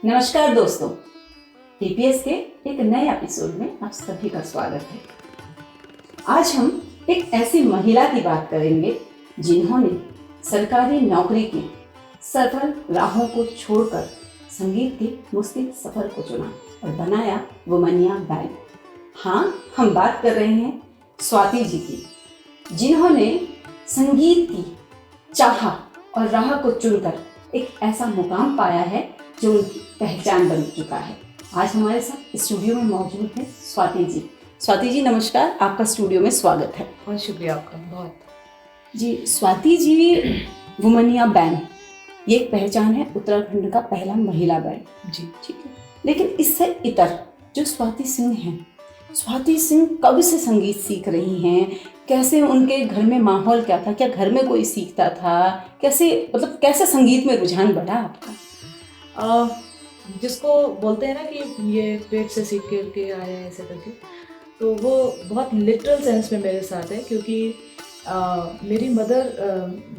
नमस्कार दोस्तों, टीपीएस के एक नए एपिसोड में आप सभी का स्वागत है। आज हम एक ऐसी महिला की बात करेंगे जिन्होंने सरकारी नौकरी की सफल राहों को छोड़कर संगीत के मुश्किल सफर को चुना और बनाया वुमनिया बैंड। हाँ, हम बात कर रहे हैं स्वाति जी की, जिन्होंने संगीत की चाह और राह को चुनकर एक ऐसा मुकाम पाया है जो उनकी पहचान बन चुका है। आज हमारे साथ स्टूडियो में मौजूद है स्वाति जी। स्वाति जी नमस्कार, आपका स्टूडियो में स्वागत है। बहुत शुक्रिया आपका, बहुत जी। स्वाति जी, वुमनिया बैंड ये एक पहचान है, उत्तराखंड का पहला महिला बैंड। जी ठीक है, लेकिन इससे इतर जो स्वाति सिंह हैं, स्वाति सिंह कब से संगीत सीख रही हैं? कैसे उनके घर में माहौल क्या था? क्या घर में कोई सीखता था? कैसे संगीत में रुझान बढ़ा आपका? जिसको बोलते हैं ना कि ये पेट से सीख के आए हैं ऐसे करके, तो वो बहुत लिटरल सेंस में मेरे साथ है, क्योंकि मेरी मदर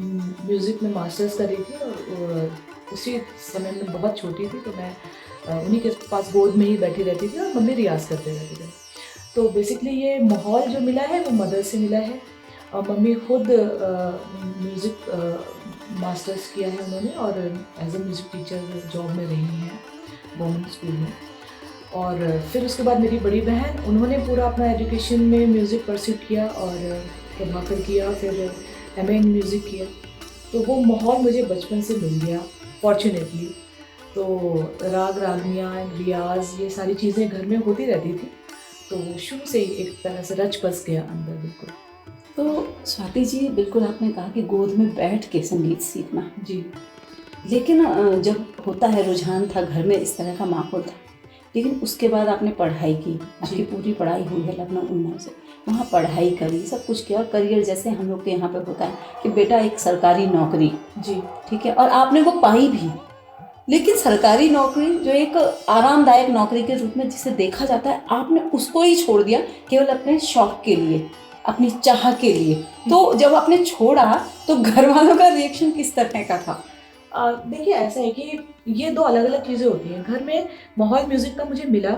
म्यूज़िक में मास्टर्स कर रही थी और उसी समय में बहुत छोटी थी, तो मैं उन्हीं के पास गोद में ही बैठी रहती थी और मम्मी रियाज़ करते रहते थे। तो बेसिकली ये माहौल जो मिला है वो मदर से मिला है। और मम्मी खुद म्यूज़िक मास्टर्स किया है उन्होंने और as a music teacher job में रही हैं गवर्नमेंट स्कूल में। और फिर उसके बाद मेरी बड़ी बहन, उन्होंने पूरा अपना एजुकेशन में म्यूज़िक परस्यू किया और प्रभाकर किया, फिर एमए इन म्यूज़िक किया। तो वो माहौल मुझे बचपन से मिल गया फॉर्चुनेटली। तो राग रागनियाँ, रियाज़, ये सारी चीज़ें घर में होती रहती थी, तो वो शुरू से ही एक तरह से रच बस गया अंदर बिल्कुल। तो स्वाति जी, बिल्कुल आपने कहा कि गोद में बैठ के संगीत सीखना। जी। लेकिन जब होता है, रुझान था, घर में इस तरह का माहौल था, लेकिन उसके बाद आपने पढ़ाई की, आपकी पूरी पढ़ाई हुई है लखनऊ उन्नाव से, वहाँ पढ़ाई करी, सब कुछ किया और करियर जैसे हम लोग के यहाँ पे होता है कि बेटा एक सरकारी नौकरी। जी। ठीक है, और आपने वो पाई भी। लेकिन सरकारी नौकरी जो एक आरामदायक नौकरी के रूप में जिसे देखा जाता है, आपने उसको ही छोड़ दिया केवल अपने शौक के लिए, अपनी चाह के लिए। तो जब आपने छोड़ा तो घर वालों का रिएक्शन किस तरह का था? देखिए, ऐसा है कि ये दो अलग अलग चीज़ें होती हैं। घर में माहौल म्यूज़िक का मुझे मिला,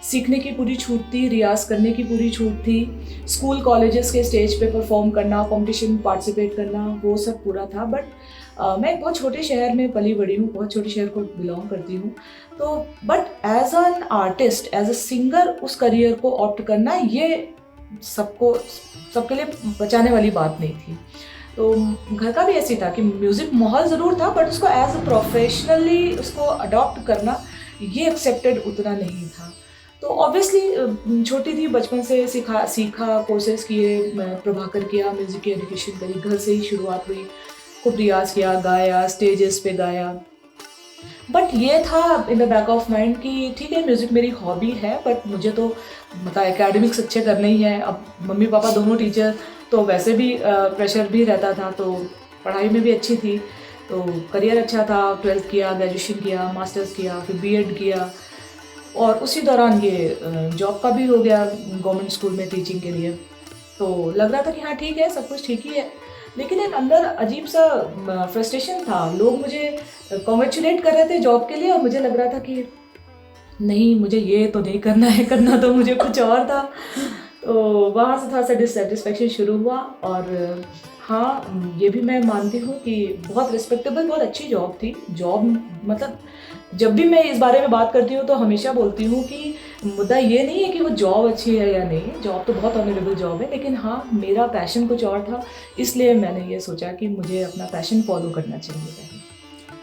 सीखने की पूरी छूट थी, रियाज़ करने की पूरी छूट थी, स्कूल कॉलेजेस के स्टेज पे परफॉर्म करना, कंपटीशन में पार्टिसिपेट करना, वो सब पूरा था। बट मैं एक बहुत छोटे शहर में पली बड़ी हूँ, बहुत छोटे शहर को बिलोंग करती हूँ। तो but as an artist, as a singer उस करियर को ऑप्ट करना, ये सबके लिए बचाने वाली बात नहीं थी। तो घर का भी ऐसे था कि म्यूज़िक माहौल ज़रूर था, बट उसको एज अ प्रोफेशनली उसको अडॉप्ट करना ये एक्सेप्टेड उतना नहीं था। तो ऑब्वियसली छोटी थी, बचपन से सीखा, कोर्सेज किए, मैं प्रभाकर किया, म्यूज़िक की एजुकेशन करी, घर से ही शुरुआत हुई, खूब रियाज़ किया, गाया, स्टेजेस पे गाया। बट ये था in the back of mind कि ठीक है, म्यूज़िक मेरी हॉबी है, बट मुझे तो मतलब एकेडमिक्स अच्छे करने ही है। अब मम्मी पापा दोनों टीचर, तो वैसे भी प्रेशर भी रहता था, तो पढ़ाई में भी अच्छी थी, तो करियर अच्छा था। 12th किया, ग्रेजुएशन किया, मास्टर्स किया, फिर बीएड किया, और उसी दौरान ये जॉब का भी हो गया गवर्नमेंट स्कूल में टीचिंग के लिए। तो लग रहा था कि हाँ ठीक है, सब कुछ ठीक ही है। लेकिन एक अंदर अजीब सा फ्रस्ट्रेशन था। लोग मुझे कॉन्ग्रेचुलेट कर रहे थे जॉब के लिए और मुझे लग रहा था कि नहीं, मुझे ये तो नहीं करना है, करना तो मुझे कुछ और था। तो वहाँ से थोड़ा सा डिससेटिस्फेक्शन शुरू हुआ। और हाँ, ये भी मैं मानती हूँ कि बहुत रिस्पेक्टेबल, बहुत अच्छी जॉब थी। जॉब मतलब जब भी मैं इस बारे में बात करती हूँ तो हमेशा बोलती हूँ कि मुद्दा ये नहीं है कि वो जॉब अच्छी है या नहीं, जॉब तो बहुत ऑनरेबल जॉब है, लेकिन हाँ, मेरा पैशन कुछ और था, इसलिए मैंने ये सोचा कि मुझे अपना पैशन फॉलो करना चाहिए।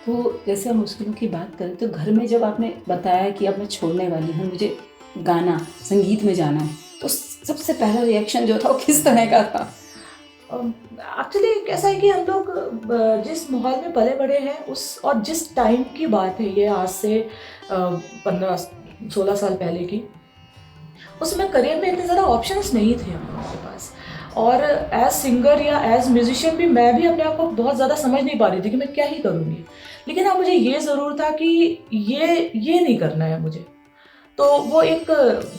तो जैसे हम मुश्किलों की बात करें, तो घर में जब आपने बताया कि अब मैं छोड़ने वाली हूँ, मुझे गाना, संगीत में जाना है, तो सबसे पहला रिएक्शन जो था वो किस तरह का था? एक्चुअली कैसा है कि हम लोग जिस माहौल में पले बड़े हैं उस, और जिस टाइम की बात है ये, आज से 15-16 साल पहले की, उसमें करियर में इतने ज़्यादा ऑप्शंस नहीं थे हम लोगों के पास। और एज सिंगर या एज म्यूजिशियन भी मैं भी अपने आप को बहुत ज़्यादा समझ नहीं पा रही थी कि मैं क्या ही करूँगी। लेकिन हाँ, मुझे ये ज़रूर था कि ये नहीं करना है मुझे। तो वो एक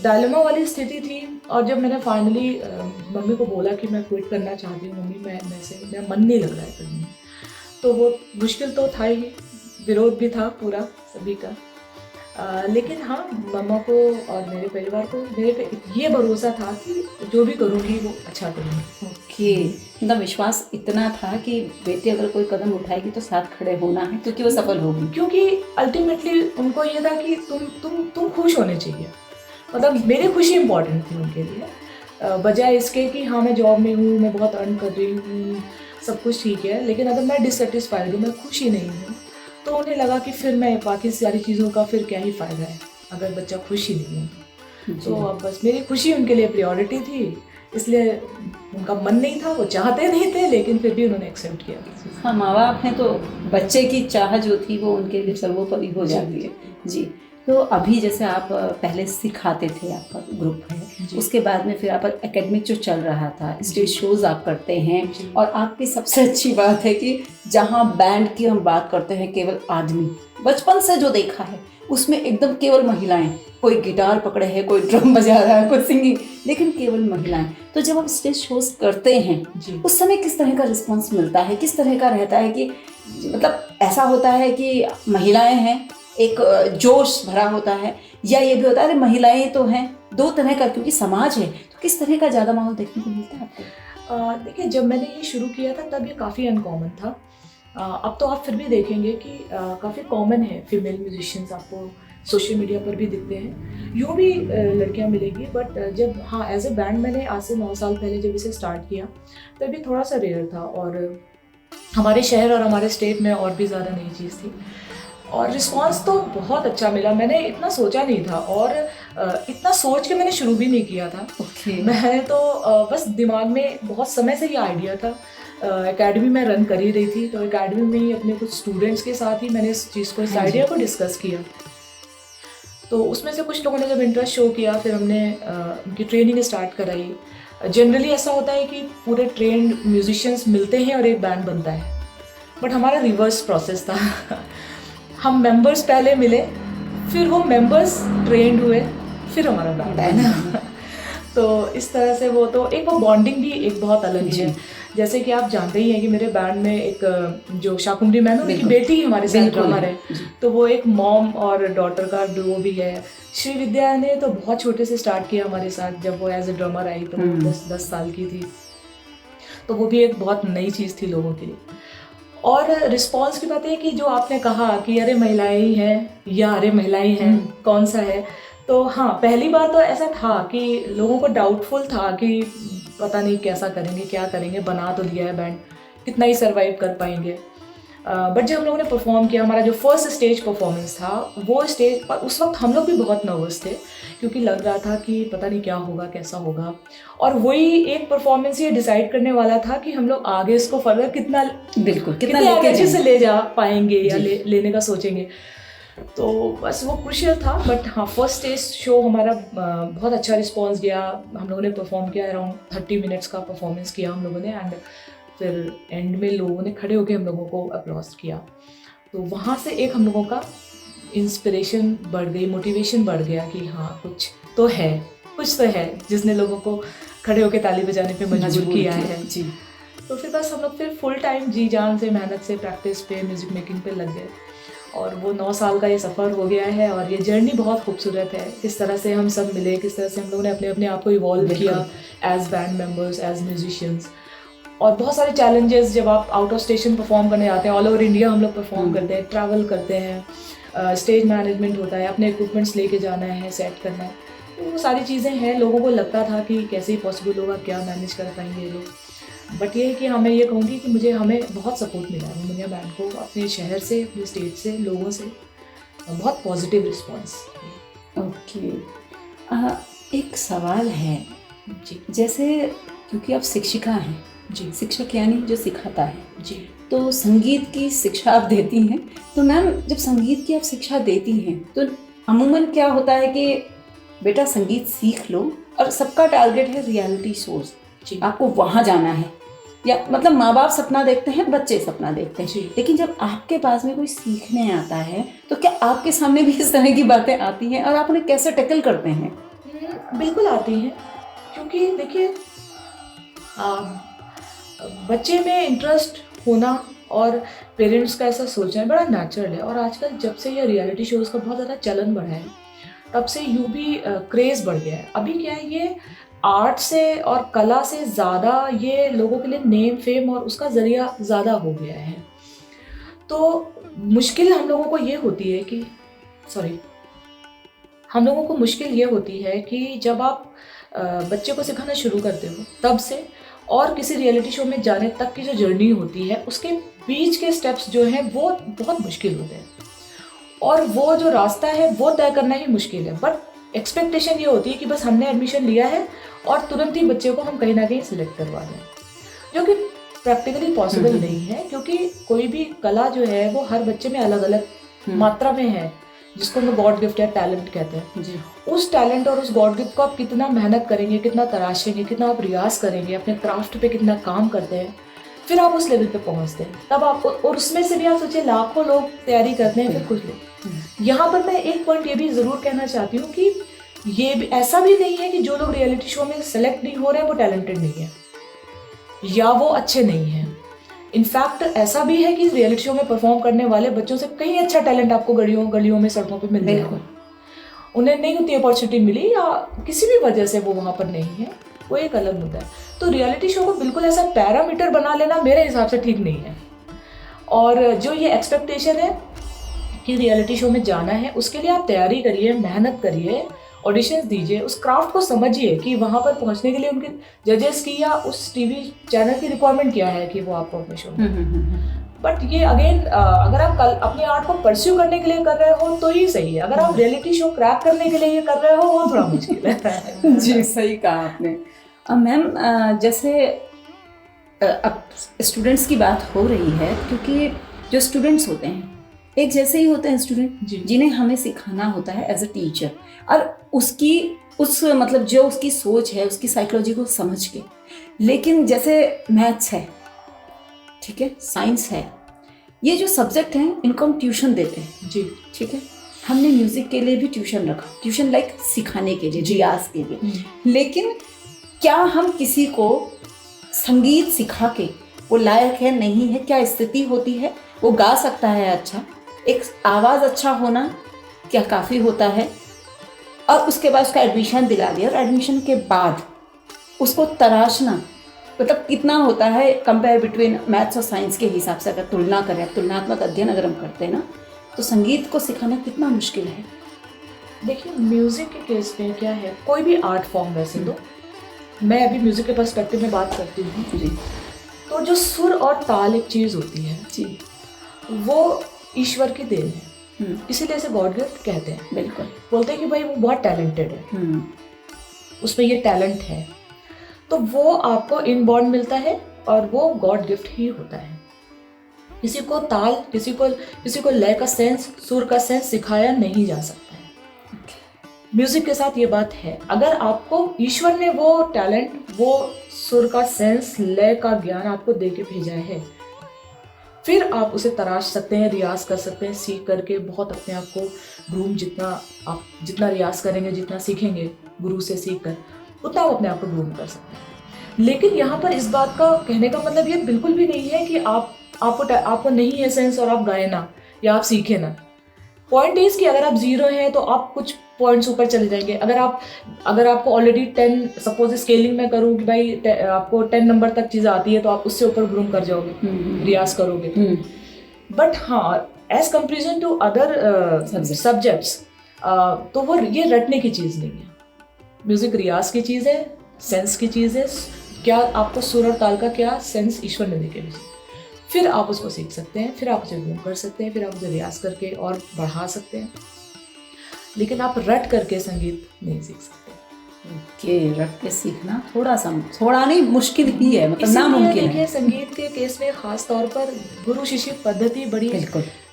डायलेमा वाली स्थिति थी। और जब मैंने फाइनली मम्मी को बोला कि मैं क्विट करना चाहती हूँ, मम्मी मेरा मन नहीं लग रहा है करने में, तो वो मुश्किल तो था ही, विरोध भी था पूरा सभी का। लेकिन हाँ, मम्मा को और मेरे परिवार को मेरे पे ये भरोसा था कि जो भी करूँगी वो अच्छा करूँगी। ओके, मतलब विश्वास इतना था कि बेटी अगर कोई कदम उठाएगी तो साथ खड़े होना है क्योंकि वो सफल होगी। क्योंकि अल्टीमेटली उनको ये था कि तुम खुश होने चाहिए, मतलब मेरी खुशी इम्पोर्टेंट थी उनके लिए, बजाय इसके कि हाँ मैं जॉब में हूँ, मैं बहुत अर्न कर रही हूँ, सब कुछ ठीक है, लेकिन अगर मैं डिससेटिस्फाइड हूँ, मैं खुश ही नहीं हूँ, तो उन्हें लगा कि फिर मैं बाकी सारी चीज़ों का फिर क्या ही फ़ायदा है अगर बच्चा खुश ही नहीं है। तो अब बस मेरी खुशी उनके लिए प्रायोरिटी थी, इसलिए उनका मन नहीं था, वो चाहते नहीं थे, लेकिन फिर भी उन्होंने एक्सेप्ट किया। हाँ, माँ बाप ने तो बच्चे की चाह जो थी वो उनके लिए सर्वोपरि हो जाती है। जी, तो अभी जैसे आप पहले सिखाते थे, आपका ग्रुप है, उसके बाद में फिर आप एकेडमिक जो चल रहा था, स्टेज शोज आप करते हैं, और आपकी सबसे अच्छी बात है कि जहाँ बैंड की हम बात करते हैं, केवल आदमी, बचपन से जो देखा है उसमें एकदम केवल महिलाएं, कोई गिटार पकड़े है, कोई ड्रम बजा रहा है, कोई सिंगिंग, लेकिन केवल महिलाएं। तो जब आप स्टेज शोज करते हैं उस समय किस तरह का रिस्पांस मिलता है, किस तरह का रहता है कि मतलब ऐसा होता है कि महिलाएं हैं, एक जोश भरा होता है, या ये भी होता है अरे महिलाएं तो हैं, दो तरह का क्योंकि समाज है, तो किस तरह का ज़्यादा माहौल देखने को मिलता है आपको? देखिए, जब मैंने ये शुरू किया था तब ये काफ़ी अनकॉमन था। अब तो आप फिर भी देखेंगे कि काफ़ी कॉमन है, फीमेल म्यूजिशियंस आपको सोशल मीडिया पर भी दिखते हैं, यूँ भी लड़कियां मिलेंगी, बट जब हाँ एज ए बैंड मैंने आज से 9 साल पहले जब इसे स्टार्ट किया तब ये थोड़ा सा रेयर था, और हमारे शहर और हमारे स्टेट में और भी ज़्यादा नई चीज़ थी, और रिस्पांस तो बहुत अच्छा मिला। मैंने इतना सोचा नहीं था, और इतना सोच के मैंने शुरू भी नहीं किया था। मैंने तो बस दिमाग में बहुत समय से ये आइडिया था। एकेडमी में रन कर ही रही थी, तो एकेडमी में ही अपने कुछ स्टूडेंट्स के साथ ही मैंने इस चीज़ को, इस आइडिया को डिस्कस किया। तो उसमें से कुछ लोगों ने जब इंटरेस्ट शो किया, फिर हमने उनकी ट्रेनिंग स्टार्ट कराई। जनरली ऐसा होता है कि पूरे ट्रेंड म्यूजिशियंस मिलते हैं और एक बैंड बनता है, बट हमारा रिवर्स प्रोसेस था। हम मेंबर्स पहले मिले, फिर वो मेंबर्स ट्रेंड हुए, फिर हमारा बैंड बना। तो इस तरह से वो बॉन्डिंग भी एक बहुत अलग है। जैसे कि आप जानते ही हैं कि मेरे बैंड में एक जो शाकुंभरी मैम, उनकी बेटी हमारे साथ ड्रमर है, तो वो एक मॉम और डॉटर का डुओ भी है। श्री विद्या ने तो बहुत छोटे से स्टार्ट किया हमारे साथ, जब वो एज ए ड्रमर आई तो वो 10 साल की थी, तो वो भी एक बहुत नई चीज़ थी लोगों के लिए। और रिस्पॉन्स की बात है कि जो आपने कहा कि अरे महिलाएं ही हैं या अरे महिलाएं हैं, कौन सा है, तो हाँ पहली बार तो ऐसा था कि लोगों को डाउटफुल था कि पता नहीं कैसा करेंगे, क्या करेंगे, बना तो दिया है बैंड, कितना ही सरवाइव कर पाएंगे। बट जब हम लोगों ने परफॉर्म किया, हमारा जो फर्स्ट स्टेज परफॉर्मेंस था, वो स्टेज, उस वक्त हम लोग भी बहुत नर्वस थे, क्योंकि लग रहा था कि पता नहीं क्या होगा, कैसा होगा, और वही एक परफॉर्मेंस ये डिसाइड करने वाला था कि हम लोग आगे इसको फर्दर कितना आगे अच्छे से ले जा पाएंगे या लेने का सोचेंगे। तो बस वो क्रूशियल था। बट हाँ, फर्स्ट स्टेज शो हमारा बहुत अच्छा रिस्पॉन्स गया। हम लोगों ने परफॉर्म किया, अराउंड 30 मिनट्स का परफॉर्मेंस किया हम लोगों ने, एंड फिर एंड में लोगों ने खड़े होकर हम लोगों को अप्लॉज किया। तो वहाँ से एक हम लोगों का इंस्पिरेशन बढ़ गई, मोटिवेशन बढ़ गया कि हाँ कुछ तो है जिसने लोगों को खड़े होकर ताली बजाने पे मजबूर किया है जी। तो फिर बस हम लोग फिर फुल टाइम जी जान से, मेहनत से, प्रैक्टिस पे, म्यूज़िक मेकिंग पे लग गए, और वो 9 साल का ये सफ़र हो गया है। और ये जर्नी बहुत खूबसूरत है, किस तरह से हम सब मिले, किस तरह से हम लोगों ने अपने आप को इवॉल्व किया as band members, as musicians. और बहुत सारे चैलेंजेस, जब आप आउट ऑफ स्टेशन परफॉर्म करने जाते हैं, ऑल ओवर इंडिया हम लोग परफॉर्म करते हैं, ट्रैवल करते हैं, स्टेज मैनेजमेंट होता है, अपने इक्विपमेंट्स लेके जाना है, सेट करना है, तो वो सारी चीज़ें हैं। लोगों को लगता था कि कैसे ही पॉसिबल होगा, क्या मैनेज कर पाएंगे ये लोग, बट ये है कि मैं ये कहूँगी कि हमें बहुत सपोर्ट मिला है मुनिया बैंड को, अपने शहर से, अपने स्टेट से, लोगों से बहुत पॉजिटिव रिस्पॉन्स। ओके, एक सवाल है जी। जैसे क्योंकि आप शिक्षिका हैं जी, शिक्षक यानी जो सिखाता है जी, तो संगीत की शिक्षा आप देती हैं, तो मैम जब संगीत की आप शिक्षा देती हैं तो अमूमन क्या होता है कि बेटा संगीत सीख लो, और सबका टारगेट है रियलिटी शोज, आपको वहाँ जाना है, या मतलब माँ बाप सपना देखते हैं, बच्चे सपना देखते हैं, लेकिन जब आपके पास में कोई सीखने आता है तो क्या आपके सामने भी इस तरह की बातें आती हैं, और आप उन्हें कैसे टैकल करते हैं? बिल्कुल आती हैं, क्योंकि देखिए बच्चे में इंटरेस्ट होना और पेरेंट्स का ऐसा सोचना बड़ा नेचुरल है। और आजकल जब से ये रियलिटी शोज़ का बहुत ज़्यादा चलन बढ़ा है, तब से यूं भी क्रेज़ बढ़ गया है। अभी क्या है, ये आर्ट से और कला से ज़्यादा ये लोगों के लिए नेम फेम और उसका ज़रिया ज़्यादा हो गया है। तो मुश्किल हम लोगों को ये होती है कि हम लोगों को मुश्किल ये होती है कि जब आप बच्चे को सिखाना शुरू करते हो तब से और किसी रियलिटी शो में जाने तक की जो जर्नी होती है, उसके बीच के स्टेप्स जो हैं वो बहुत मुश्किल होते हैं और वो जो रास्ता है वो तय करना ही मुश्किल है। बट एक्सपेक्टेशन ये होती है कि बस हमने एडमिशन लिया है और तुरंत ही बच्चे को हम कहीं ना कहीं सिलेक्ट करवा दें, जो कि प्रैक्टिकली पॉसिबल नहीं है, क्योंकि कोई भी कला जो है वो हर बच्चे में अलग अलग मात्रा में है, जिसको हम गॉड गिफ्ट या टैलेंट कहते हैं जी। उस टैलेंट और उस गॉड गिफ्ट को आप कितना मेहनत करेंगे, कितना तराशेंगे, कितना आप रियाज करेंगे, अपने क्राफ्ट पे कितना काम करते हैं, फिर आप उस लेवल पे पहुंचते हैं। तब आप, और उसमें से भी आप सोचिए लाखों लोग तैयारी करते हैं, फिर कुछ लोग। यहाँ पर मैं एक पॉइंट ये भी ज़रूर कहना चाहती हूँ कि ये भी ऐसा भी नहीं है कि जो लोग रियलिटी शो में सेलेक्ट नहीं हो रहे हैं वो टैलेंटेड नहीं है या वो अच्छे नहीं हैं। इनफैक्ट ऐसा भी है कि रियलिटी शो में परफॉर्म करने वाले बच्चों से कहीं अच्छा टैलेंट आपको गलियों में सड़कों पे मिल जाएगा। उन्हें नहीं उतनी अपॉर्चुनिटी मिली या किसी भी वजह से वो वहाँ पर नहीं है, वो एक अलग मुद्दा है। तो रियलिटी शो को बिल्कुल ऐसा पैरामीटर बना लेना मेरे हिसाब से ठीक नहीं है। और जो ये एक्सपेक्टेशन है कि रियलिटी शो में जाना है, उसके लिए आप तैयारी करिए, मेहनत करिए, ऑडिशंस दीजिए, उस क्राफ्ट को समझिए कि वहाँ पर पहुँचने के लिए उनके जजेस की या उस टीवी चैनल की रिक्वायरमेंट क्या है कि वो आपको अपने शो में। बट ये अगेन अगर आप कल अपने आर्ट को परस्यू करने के लिए कर रहे हो तो ही सही है। अगर आप रियलिटी शो क्रैक करने के लिए ये कर रहे हो वो थोड़ा मुश्किल है। जी सही कहा आपने। मैम जैसे अब स्टूडेंट्स की बात हो रही है, क्योंकि जो स्टूडेंट्स होते हैं एक जैसे ही होते हैं स्टूडेंट, जिन्हें हमें सिखाना होता है एज अ टीचर, और उसकी मतलब जो उसकी सोच है, उसकी साइकोलॉजी को समझ के। लेकिन जैसे मैथ्स है, ठीक है, साइंस है, ये जो सब्जेक्ट हैं इनको हम ट्यूशन देते हैं जी, ठीक है। हमने म्यूज़िक के लिए भी ट्यूशन रखा, ट्यूशन लाइक सिखाने के लिए, रियाज के लिए। लेकिन क्या हम किसी को संगीत सिखा के वो लायक है नहीं है, क्या स्थिति होती है, वो गा सकता है अच्छा, एक आवाज़ अच्छा होना क्या काफ़ी होता है, और उसके बाद उसका एडमिशन दिला दिया, और एडमिशन के बाद उसको तराशना मतलब कितना होता है कंपेयर बिटवीन मैथ्स और साइंस के हिसाब से अगर तुलना करें, तुलनात्मक अध्ययन अगर हम करते हैं ना, तो संगीत को सिखाना कितना मुश्किल है। देखिए म्यूज़िक के केस में क्या है, कोई भी आर्ट फॉर्म वैसे तो मैं अभी म्यूज़िक के पर्सपेक्टिव में बात करती हूँ जी, तो जो सुर और ताल एक चीज़ होती है जी, वो ईश्वर की देन है, इसीलिए इसे गॉड गिफ्ट कहते हैं। बिल्कुल, बोलते हैं कि भाई वो बहुत टैलेंटेड है, उसमें ये टैलेंट है, तो वो आपको इनबॉर्न मिलता है और वो गॉड गिफ्ट ही होता है। किसी को ताल, किसी को लय का सेंस, सुर का सेंस सिखाया नहीं जा सकता है। म्यूजिक के साथ ये बात है, अगर आपको ईश्वर ने वो टैलेंट, वो सुर का सेंस, लय का ज्ञान आपको दे के भेजा है, फिर आप उसे तराश सकते हैं, रियाज कर सकते हैं, सीख करके बहुत अपने आप को ग्रूम, जितना रियाज करेंगे, जितना सीखेंगे गुरु से सीख कर, उतना आप अपने आप को ग्रूम कर सकते हैं। लेकिन यहाँ पर इस बात का कहने का मतलब ये बिल्कुल भी नहीं है कि आपको नहीं है सेंस और आप गाए ना या आप सीखे ना। पॉइंट इज कि अगर आप 0 हैं तो आप कुछ पॉइंट्स ऊपर चले जाएंगे। अगर आपको ऑलरेडी 10, सपोज स्केलिंग में करूँ कि भाई आपको 10 नंबर तक चीज़ आती है, तो आप उससे ऊपर ग्रूम कर जाओगे, रियाज करोगे। बट हाँ, as comparison to other subjects, तो वो ये रटने की चीज़ नहीं है। म्यूजिक रियाज की चीज़ है, सेंस की चीज़ है। क्या आपको सुर और ताल का क्या सेंस ईश्वर ने देके भेजा, फिर आप उसको सीख सकते हैं, फिर आप उसे ग्रूम कर सकते हैं, फिर आप उसे रियाज करके और बढ़ा सकते हैं। लेकिन आप रट करके संगीत नहीं सीख सकते। रट के सीखना थोड़ा नहीं, मुश्किल ही है, मतलब नामुमकिन है। संगीत के केस में खास तौर पर गुरु शिष्य पद्धति बड़ी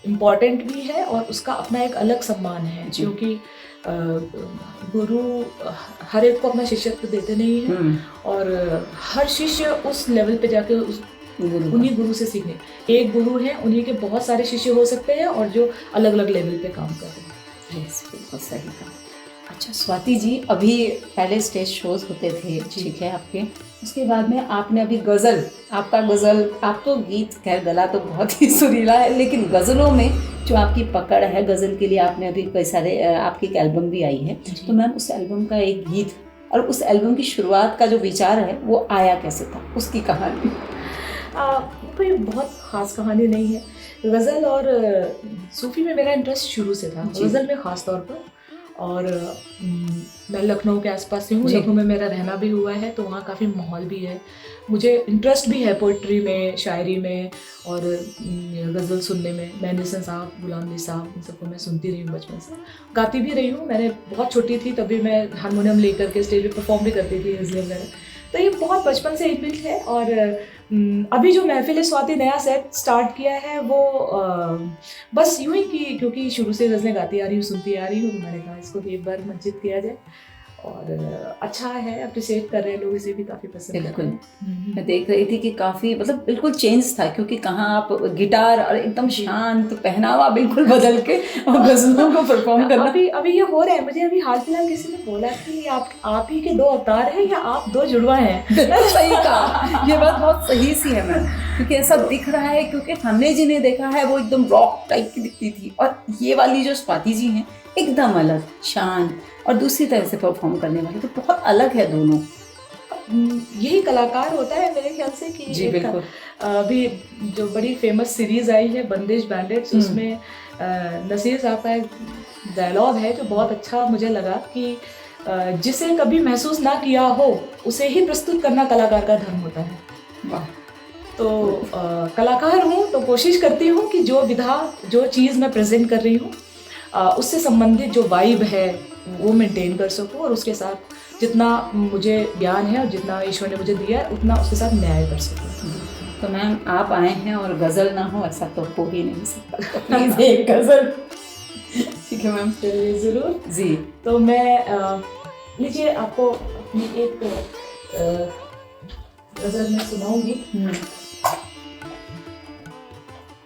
इम्पॉर्टेंट भी है और उसका अपना एक अलग सम्मान है, क्योंकि गुरु हर एक को अपना शिष्यत्व देते नहीं है, और हर शिष्य उस लेवल पे जाके उन्हीं गुरु से सीखने, एक गुरु है, उन्हीं के बहुत सारे शिष्य हो सकते हैं और जो अलग अलग लेवल पे काम कर रहे हैं। बिल्कुल सही कहा। अच्छा स्वाति जी, अभी पहले स्टेज शोज होते थे, ठीक है आपके, उसके बाद में आपने अभी गज़ल, आपका गज़ल, आप तो गीत, खैर गला तो बहुत ही सुरीला है, लेकिन गज़लों में जो आपकी पकड़ है, गज़ल के लिए आपने अभी कई सारे आपकी एक एल्बम भी आई है, तो मैम उस एल्बम का एक गीत और उस एल्बम की शुरुआत का जो विचार है वो आया कैसे था, उसकी कहानी? कोई बहुत ख़ास कहानी नहीं है। गज़ल और सूफ़ी में मेरा इंटरेस्ट शुरू से था, गज़ल में ख़ास तौर पर। और मैं लखनऊ के आसपास से हूँ, लखनऊ में मेरा रहना भी हुआ है, तो वहाँ काफ़ी माहौल भी है। मुझे इंटरेस्ट भी है पोइट्री में, शायरी में और गज़ल सुनने में। मेहंदी हसन साहब, गुलाम अली साहब, इन सबको मैं सुनती रही हूँ बचपन से, गाती भी रही हूँ। मैंने बहुत छोटी थी तभी मैं हारमोनियम लेकर के स्टेज पे परफॉर्म भी करती थी, गज़लें वगैरह। तो ये बहुत बचपन से इनबिल्ट है। और अभी जो महफिल स्वाति नया सेट स्टार्ट किया है वो बस यूं ही कि क्योंकि शुरू से गज़लें गाती आ रही हूँ, सुनती आ रही हूँ, तो मैंने कहा इसको भी एक बार मंचित किया जाए। और अच्छा है, अप्रिशिएट कर रहे हैं लोग, इसे भी काफ़ी पसंद करते हैं। मैं देख रही थी कि काफ़ी मतलब बिल्कुल चेंज था, क्योंकि कहाँ आप गिटार और एकदम शांत पहनावा बिल्कुल बदल के और गज़लों को परफॉर्म करना। अभी ये हो रहा है। मुझे अभी हाल फिलहाल किसी ने बोला कि आप ही के दो अवतार हैं या आप दो जुड़वा हैं। सही कहा, ये बात बहुत सही सी है मैम, क्योंकि ऐसा दिख रहा है, क्योंकि हमने जिन्हें देखा है वो एकदम रॉक टाइप की दिखती थी, और ये वाली जो स्वाति जी हैं एकदम अलग, शांत और दूसरी तरह से परफॉर्म करने वाली, तो बहुत अलग है दोनों। यही कलाकार होता है मेरे ख्याल से कि जी बिल्कुल। अभी जो बड़ी फेमस सीरीज आई है बंदिश बैंडिट्स, उसमें नसीर साहब का एक डायलॉग है जो बहुत अच्छा मुझे लगा कि जिसे कभी महसूस ना किया हो उसे ही प्रस्तुत करना कलाकार का धर्म होता है। वाह। तो कलाकार हूँ तो कोशिश करती हूँ कि जो विधा, जो चीज़ मैं प्रेजेंट कर रही हूँ उससे संबंधित जो वाइब है वो मेंटेन कर सकूँ, और उसके साथ जितना मुझे ज्ञान है और जितना ईश्वर ने मुझे दिया है उतना उसके साथ न्याय कर सकूँ। तो मैम आप आए हैं और गज़ल ना हो ऐसा तो हो ही नहीं सकता, प्लीज़ एक गज़ल। ठीक है मैम, चलिए ज़रूर जी। तो मैं लीजिए आपको अपनी एक गज़ल मैं सुनाऊंगी।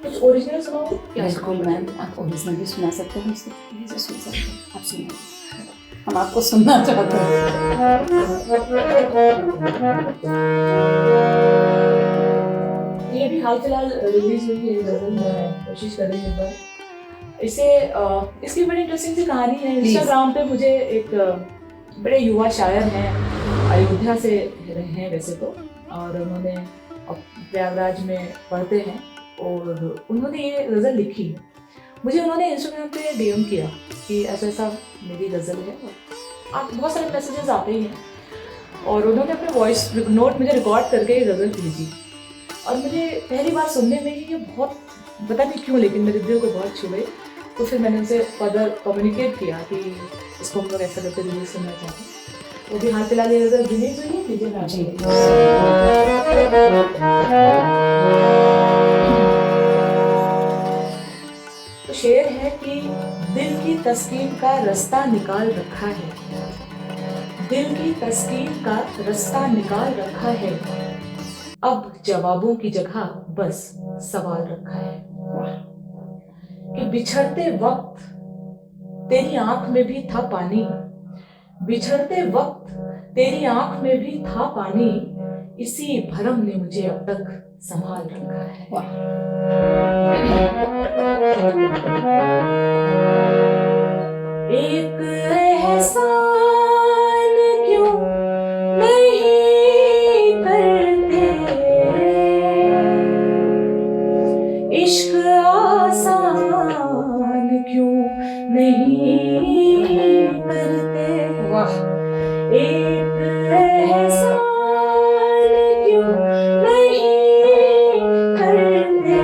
कुछ ओरिजिनल सुनाऊंगी? बिल्कुल मैम, आप ओरिजिनल भी सुना सकते हैं, हमसे प्लीज़ सुन सकते हैं, आप सुनिए, हम आपको सुनना चाहते हैं। ये भी हाल फिलहाल रिलीज हुई है गज़ल, मैं कोशिश कर रही हूँ एक बार इसे इसकी बड़ी इंटरेस्टिंग सी कहानी है। इंस्टाग्राम पे मुझे एक बड़े युवा शायर हैं, अयोध्या से रहे हैं वैसे तो, और उन्होंने प्रयागराज में पढ़ते हैं, और उन्होंने ये गज़ल लिखी है। मुझे उन्होंने इंस्टाग्राम पे डीएम किया कि ऐसा ऐसा मेरी गज़ल है, आप बहुत सारे मैसेजेस आते ही हैं, और उन्होंने अपने वॉइस नोट मुझे रिकॉर्ड करके ये गज़ल भेजी। और मुझे पहली बार सुनने में ही ये बहुत, पता नहीं क्यों, लेकिन मेरे दिल को बहुत छू गई। तो फिर मैंने उनसे फर्दर कम्युनिकेट किया कि इसको हम लोग ऐसा करके रिलीज करना चाहते हैं। वो भी हाल फिलहाल ये गज़ल रिलीज हुई है, लीजिए ना जी। तो शेर है कि दिल की तस्कीन का रास्ता निकाल रखा है, दिल की तस्कीन का रास्ता निकाल रखा है, अब जवाबों की जगह बस सवाल रखा है। कि बिछड़ते वक्त तेरी आंख में भी था पानी, बिछड़ते वक्त तेरी आंख में भी था पानी, इसी भरम ने मुझे अब तक संभाल रखा है। एक एहसान क्यों नहीं करते, इश्क आसान क्यों नहीं करते। वाह। एक एहसान क्यों नहीं करते,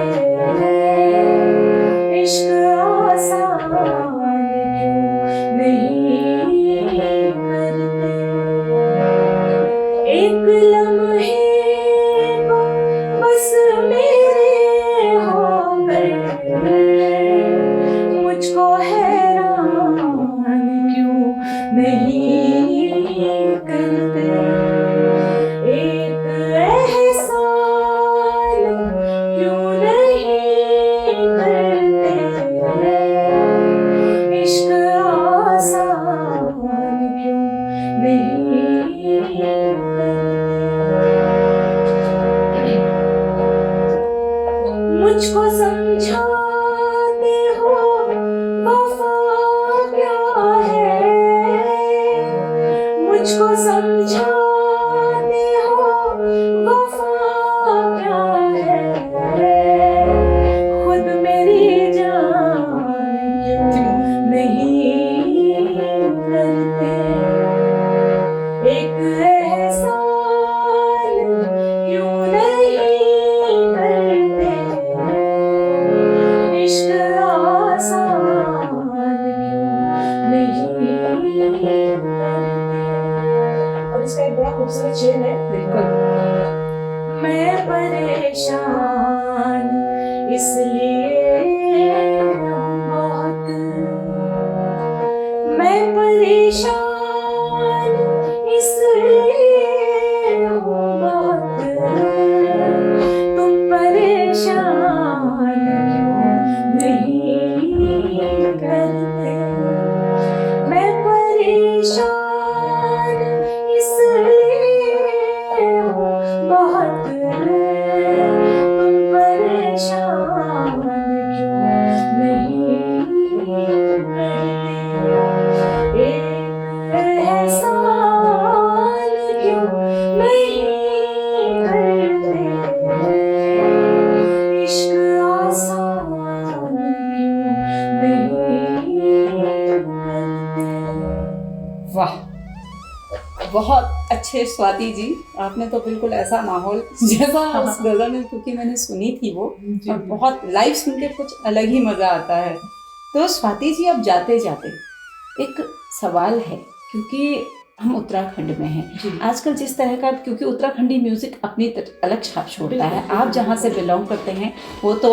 इश्क आसान क्यों नहीं करते। एक लम्हे को बस मेरे होकर मुझको हैरान क्यों नहीं करते। और इसका एक बड़ा खूबसूरत शेर है, बिल्कुल। मैं परेशान इसलिए हूँ बहुत, मैं परेशान इसलिए हूँ बहुत, तुम परेशान क्यों नहीं करते, मैं परेशान इसलिए हूँ बहुत, तुम परेशान क्यों नहीं करते, एक एहसान क्यों नहीं करते, इश्क आसान क्यों नहीं करते। वाह, बहुत अच्छे स्वाति जी, आपने तो बिल्कुल ऐसा माहौल जैसा उस गजल में, क्योंकि मैंने सुनी थी वो, और बहुत लाइव सुन के कुछ अलग ही मजा आता है। तो स्वाति जी, अब जाते जाते एक सवाल है, क्योंकि हम उत्तराखंड में हैं आजकल, जिस तरह का, क्योंकि उत्तराखंडी म्यूजिक अपनी अलग छाप छोड़ता है। आप जहाँ से बिलोंग करते हैं वो तो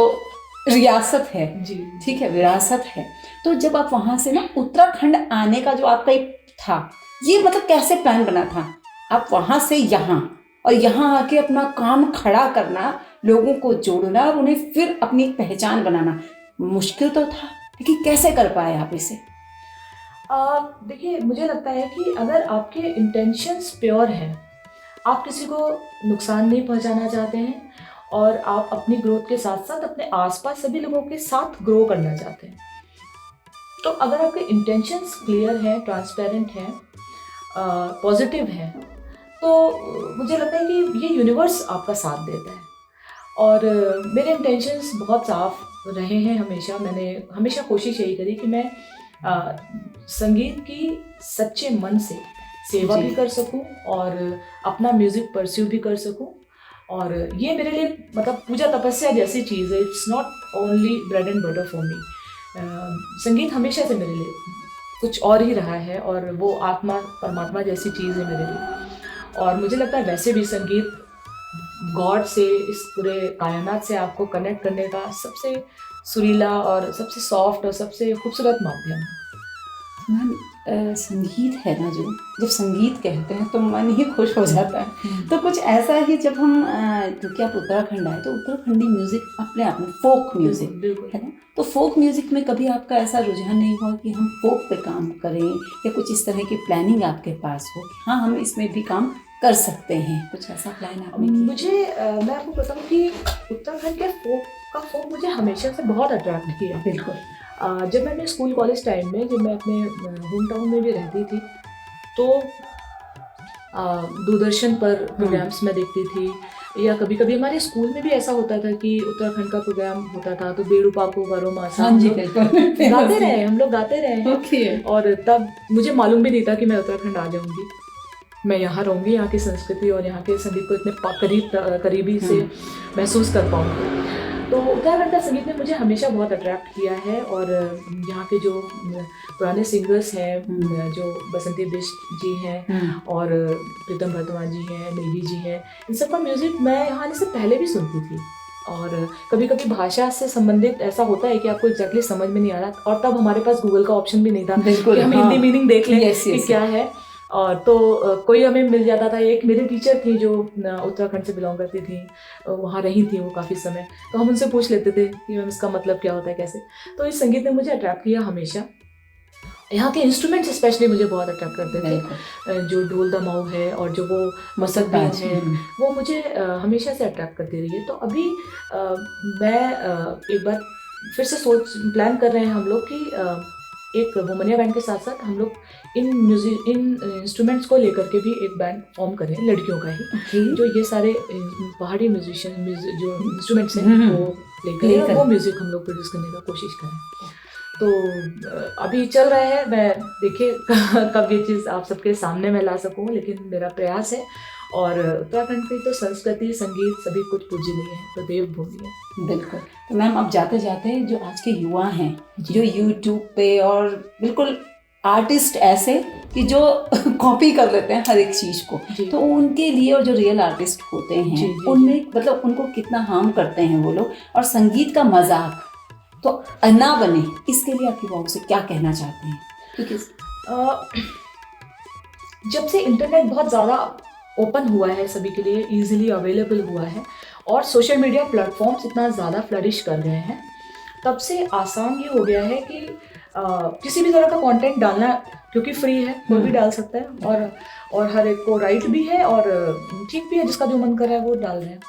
रियासत है, ठीक है, विरासत है। तो जब आप वहाँ से ना उत्तराखंड आने का जो आपका एक था, ये मतलब कैसे प्लान बना था? आप वहाँ से यहाँ, और यहाँ आके अपना काम खड़ा करना, लोगों को जोड़ना और उन्हें फिर अपनी पहचान बनाना मुश्किल तो था, लेकिन कैसे कर पाए आप इसे? देखिए, मुझे लगता है कि अगर आपके इंटेंशंस प्योर हैं, आप किसी को नुकसान नहीं पहुंचाना चाहते हैं, और आप अपनी ग्रोथ के साथ साथ अपने आसपास सभी लोगों के साथ ग्रो करना चाहते हैं, तो अगर आपके इंटेंशंस क्लियर हैं, ट्रांसपेरेंट हैं, पॉजिटिव है, तो मुझे लगता है कि ये यूनिवर्स आपका साथ देता है। और मेरे इंटेंशंस बहुत साफ रहे हैं हमेशा। मैंने हमेशा कोशिश यही करी कि मैं संगीत की सच्चे मन से सेवा भी कर सकूं और अपना म्यूज़िक परस्यू भी कर सकूं। और ये मेरे लिए मतलब पूजा तपस्या जैसी चीज़ है। It's not only bread and butter for me. संगीत हमेशा से मेरे लिए कुछ और ही रहा है, और वो आत्मा परमात्मा जैसी चीज़ है मेरे लिए। और मुझे लगता है वैसे भी संगीत गॉड से, इस पूरे कायनात से आपको कनेक्ट करने का सबसे सुरीला और सबसे सॉफ्ट और सबसे खूबसूरत माध्यम है। मैम, संगीत है ना, जो जब संगीत कहते हैं तो मन ही खुश हो जाता है। तो कुछ ऐसा ही, जब हम क्योंकि आप उत्तराखंड आए, तो उत्तराखंडी म्यूजिक अपने आप में फोक म्यूजिक है ना, तो फोक म्यूजिक में कभी आपका ऐसा रुझान नहीं हुआ कि हम फोक पे काम करें, या कुछ इस तरह की प्लानिंग आपके पास हो कि हाँ हम इसमें भी काम कर सकते हैं? कुछ ऐसा प्लान आपने किया? मैं आपको बताऊँ कि उत्तराखंड के फोक मुझे हमेशा से बहुत अट्रैक्ट किया। बिल्कुल। जब मैं अपने स्कूल कॉलेज टाइम में, जब मैं अपने होम टाउन में भी रहती थी, तो दूरदर्शन पर प्रोग्राम्स में देखती थी, या कभी कभी हमारे स्कूल में भी ऐसा होता था कि उत्तराखंड का प्रोग्राम होता था, तो बेड़ू पापू वरो मासा हम लोग गाते रहे। और तब मुझे मालूम भी नहीं था कि मैं उत्तराखंड आ जाऊंगी, मैं यहाँ रहूँगी, यहाँ की संस्कृति और यहाँ के संगीत को इतने करीबी से महसूस कर पाऊँगी। तो उत्तराखंड का संगीत ने मुझे हमेशा बहुत अट्रैक्ट किया है। और यहाँ के जो पुराने सिंगर्स हैं, जो बसंती बिष्ट जी हैं और प्रीतम भरद्वाज जी हैं, मेघी जी हैं, इन सब का म्यूज़िक मैं यहाँ आने से पहले भी सुनती थी। और कभी कभी भाषा से संबंधित ऐसा होता है कि आपको एग्जैक्टली समझ में नहीं आ रहा, और तब हमारे पास गूगल का ऑप्शन भी नहीं था कि हम हिंदी मीनिंग देख लें कि क्या है। और तो कोई हमें मिल जाता था। एक मेरी टीचर थी जो उत्तराखंड से बिलोंग करती थी, वहाँ रही थी वो काफ़ी समय, तो हम उनसे पूछ लेते थे कि मैम इसका मतलब क्या होता है, कैसे। तो इस संगीत ने मुझे अट्रैक्ट किया हमेशा। यहाँ के इंस्ट्रूमेंट्स स्पेशली मुझे बहुत अट्रैक्ट करते थे। जो ढोल दमाऊ है और जो वो मसक बीन है, वो मुझे हमेशा से अट्रैक्ट करती रही है। तो अभी मैं एक बार फिर से प्लान कर रहे हैं हम लोग कि एक वुमनिया बैंड के साथ साथ हम लोग इन इंस्ट्रूमेंट्स को लेकर के भी एक बैंड फॉर्म करें, लड़कियों का ही, जो ये सारे पहाड़ी म्यूजिशियन जो इंस्ट्रूमेंट्स हैं वो लेकर वो म्यूजिक हम लोग प्रोड्यूस करने का कोशिश करें। तो अभी चल रहा है, मैं देखिए कब ये चीज़ आप सबके सामने मैं ला सकूँ, लेकिन मेरा प्रयास है। और उत्तराखंड की तो संस्कृति, संगीत सभी कुछ पूजनीय है, तो देवभूमि है। बिल्कुल। तो मैम, अब जाते जाते जो आज के युवा हैं, जो यूट्यूब पे और बिल्कुल आर्टिस्ट ऐसे कि जो कॉपी कर लेते हैं हर एक चीज़ को, जी। तो उनके लिए और जो रियल आर्टिस्ट होते हैं जी, जी, उनमें मतलब उनको कितना हार्म करते हैं वो लोग, और संगीत का मजाक तो ना बने, इसके लिए आपकी बहू से क्या कहना चाहते हैं? क्योंकि जब से इंटरनेट बहुत ज़्यादा ओपन हुआ है, सभी के लिए इजीली अवेलेबल हुआ है और सोशल मीडिया प्लेटफॉर्म्स इतना ज़्यादा फ्लरिश कर गए हैं, तब से आसान ये हो गया है कि किसी भी तरह का कंटेंट डालना, क्योंकि फ्री है, कोई भी डाल सकता है और हर एक को राइट भी है और ठीक भी है, जिसका जो मन कर रहा है वो डाल रहे हैं।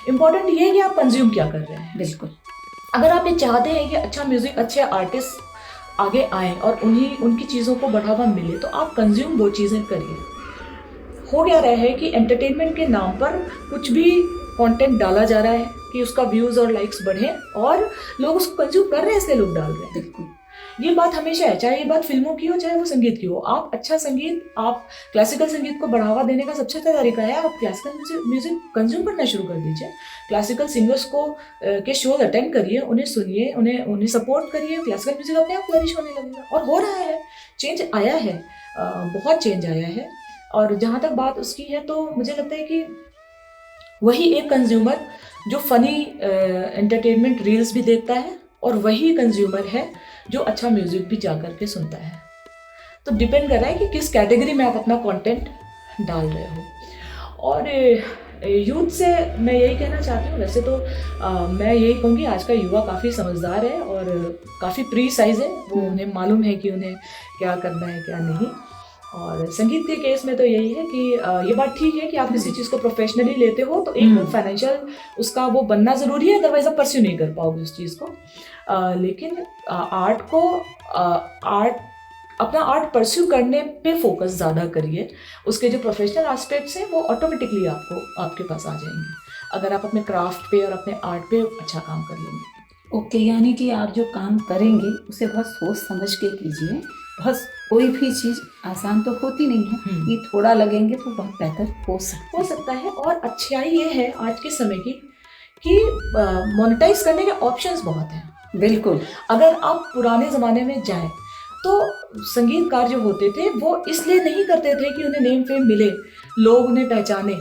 इम्पॉर्टेंट ये है कि आप कंज्यूम क्या कर रहे हैं। बिल्कुल, अगर आप ये चाहते हैं कि अच्छा म्यूज़िक, अच्छे आर्टिस्ट आगे आएँ और उनकी चीज़ों को बढ़ावा मिले, तो आप कंज्यूम वो चीज़ें करिए। हो क्या रहा है कि एंटरटेनमेंट के नाम पर कुछ भी कंटेंट डाला जा रहा है कि उसका व्यूज़ और लाइक्स बढ़े, और लोग उसको कंज्यूम कर रहे हैं, इसलिए लोग डाल रहे हैं। बिल्कुल, ये बात हमेशा है, चाहे ये बात फिल्मों की हो, चाहे वो संगीत की हो। आप अच्छा संगीत, आप क्लासिकल संगीत को बढ़ावा देने का सबसे अच्छा तरीका है आप क्लासिकल म्यूजिक कंज्यूम करना शुरू कर दीजिए। क्लासिकल सिंगर्स को के शोज अटेंड करिए, उन्हें सुनिए, उन्हें सपोर्ट करिए। क्लासिकल म्यूजिक अपने आप फ्लरिश होने लगेगा, और हो रहा है, चेंज आया है, बहुत चेंज आया है। और जहाँ तक बात उसकी है, तो मुझे लगता है कि वही एक कंज्यूमर जो फनी एंटरटेनमेंट रील्स भी देखता है, और वही कंज्यूमर है जो अच्छा म्यूजिक भी जा कर के सुनता है। तो डिपेंड कर रहा है कि किस कैटेगरी में आप अपना कंटेंट डाल रहे हो। और यूथ से मैं यही कहना चाहती हूँ, वैसे तो मैं यही कहूँगी आज का युवा काफ़ी समझदार है और काफ़ी प्रीसाइज है, वो उन्हें मालूम है कि उन्हें क्या करना है क्या नहीं। और संगीत के केस में तो यही है कि ये बात ठीक है कि आप किसी चीज़ को प्रोफेशनली लेते हो तो एक फाइनेंशियल उसका वो बनना ज़रूरी है, अदरवाइज आप परस्यू नहीं कर पाओगे उस चीज़ को। लेकिन अपना आर्ट परस्यू करने पे फोकस ज़्यादा करिए। उसके जो प्रोफेशनल एस्पेक्ट्स हैं वो ऑटोमेटिकली आपके पास आ जाएंगे, अगर आप अपने क्राफ्ट पे और अपने आर्ट पे अच्छा काम कर लेंगे। ओके, यानी कि आप जो काम करेंगे उसे बहुत सोच समझ के कीजिए। बहुत कोई भी चीज़ आसान तो होती नहीं है, कि थोड़ा लगेंगे तो बहुत बेहतर हो सकता है। और अच्छाई ये है आज के समय की कि मोनेटाइज करने के ऑप्शंस बहुत हैं। बिल्कुल, अगर आप पुराने ज़माने में जाएं तो संगीतकार जो होते थे वो इसलिए नहीं करते थे कि उन्हें नेम फेम मिले, लोग उन्हें पहचाने।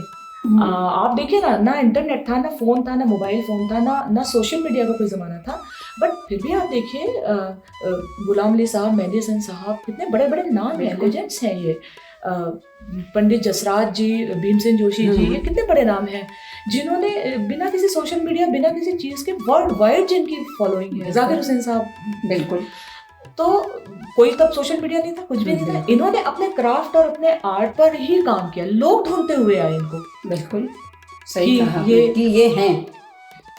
आप देखिए ना इंटरनेट था, ना फ़ोन था, ना मोबाइल फ़ोन था, ना सोशल मीडिया का कोई ज़माना था, बट फिर भी आप देखिए गुलाम अली साहब, मेहंदी हसन साहब, कितने बड़े बड़े नाम हैं, लेजेंड्स हैं ये। पंडित जसराज जी, भीमसेन जोशी जी, ये कितने बड़े नाम हैं जिन्होंने बिना किसी सोशल मीडिया, बिना किसी चीज़ के वर्ल्ड वाइड जिनकी फॉलोइंग है। जाकिर हुसैन साहब, बिल्कुल। तो कोई तब सोशल मीडिया नहीं था, कुछ भी नहीं था, इन्होंने अपने क्राफ्ट और अपने आर्ट पर ही काम किया, लोग ढूंढते हुए आए इनको। बिल्कुल सही कहा ये हैं,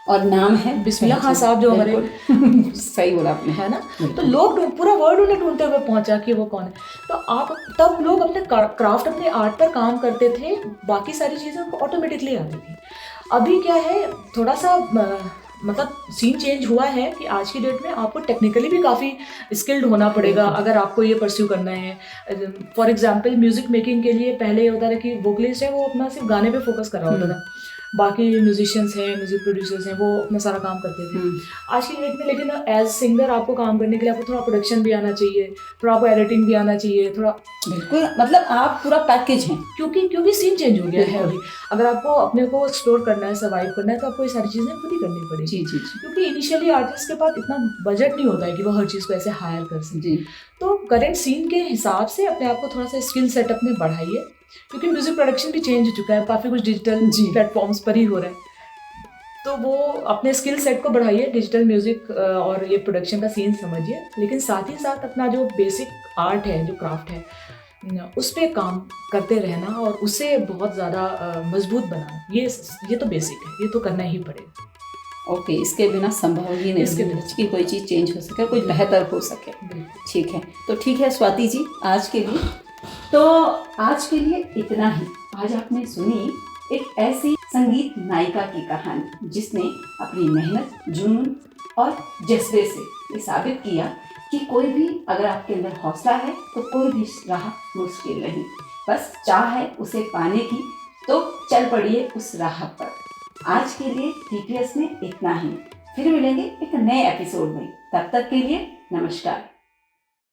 और नाम है बिस्मिल्लाह खान साहब जो हमारे सही बोला आपने, है ना। तो लोग पूरा वर्ल्ड उन्हें ढूंढते हुए पहुंचा कि वो कौन है। तो आप तब लोग अपने क्राफ्ट, अपने आर्ट पर काम करते थे, बाकी सारी चीज़ें उनको ऑटोमेटिकली आती थी। अभी क्या है, थोड़ा सा मतलब सीन चेंज हुआ है कि आज की डेट में आपको टेक्निकली भी काफ़ी स्किल्ड होना पड़ेगा अगर आपको ये परस्यू करना है। फॉर एग्जांपल म्यूज़िक मेकिंग के लिए पहले ये होता था कि वोकलिस्ट है वो अपना सिर्फ गाने पे फोकस कर रहा होता था, बाकी म्यूजिशियंस हैं, म्यूजिक प्रोड्यूसर्स हैं, वो अपना सारा काम करते थे। आज की डेट में लेकिन एज सिंगर आपको काम करने के लिए आपको थोड़ा प्रोडक्शन भी आना चाहिए, थोड़ा आपको एडिटिंग भी आना चाहिए, थोड़ा बिल्कुल, मतलब आप पूरा पैकेज हैं, क्योंकि सीन चेंज हो गया है अभी। अगर आपको अपने को एक्सप्लोर करना है, सर्वाइव करना है, तो आपको ये सारी चीज़ें खुद ही करनी पड़ेगी। जी। क्योंकि इनिशियली आर्टिस्ट के पास इतना बजट नहीं होता है कि वो हर चीज़ को ऐसे हायर कर सके। तो करंट सीन के हिसाब से अपने आप को थोड़ा सा स्किल सेटअप में बढ़ाइए, क्योंकि म्यूजिक प्रोडक्शन भी चेंज हो चुका है, काफ़ी कुछ डिजिटल प्लेटफॉर्म्स पर ही हो रहा है। तो वो अपने स्किल सेट को बढ़ाइए, डिजिटल म्यूजिक और ये प्रोडक्शन का सीन समझिए, लेकिन साथ ही साथ अपना जो बेसिक आर्ट है, जो क्राफ्ट है, उस पर काम करते रहना और उसे बहुत ज़्यादा मजबूत बनाना, ये तो बेसिक है, ये तो करना ही पड़ेगा। ओके, इसके बिना संभव ही नहीं है कि कोई चीज़ चेंज हो सके, कोई बेहतर हो सके। ठीक है, तो ठीक है स्वाति जी, आज के लिए इतना ही। आज आपने सुनी एक ऐसी संगीत नायिका की कहानी जिसने अपनी मेहनत, जुनून और जज्बे से ये साबित किया कि कोई भी अगर आपके अंदर हौसला है तो कोई भी राह मुश्किल नहीं, बस चाह है उसे पाने की, तो चल पड़िए उस राह पर। आज के लिए TPS में इतना ही, फिर मिलेंगे एक नए एपिसोड में, तब तक के लिए नमस्कार।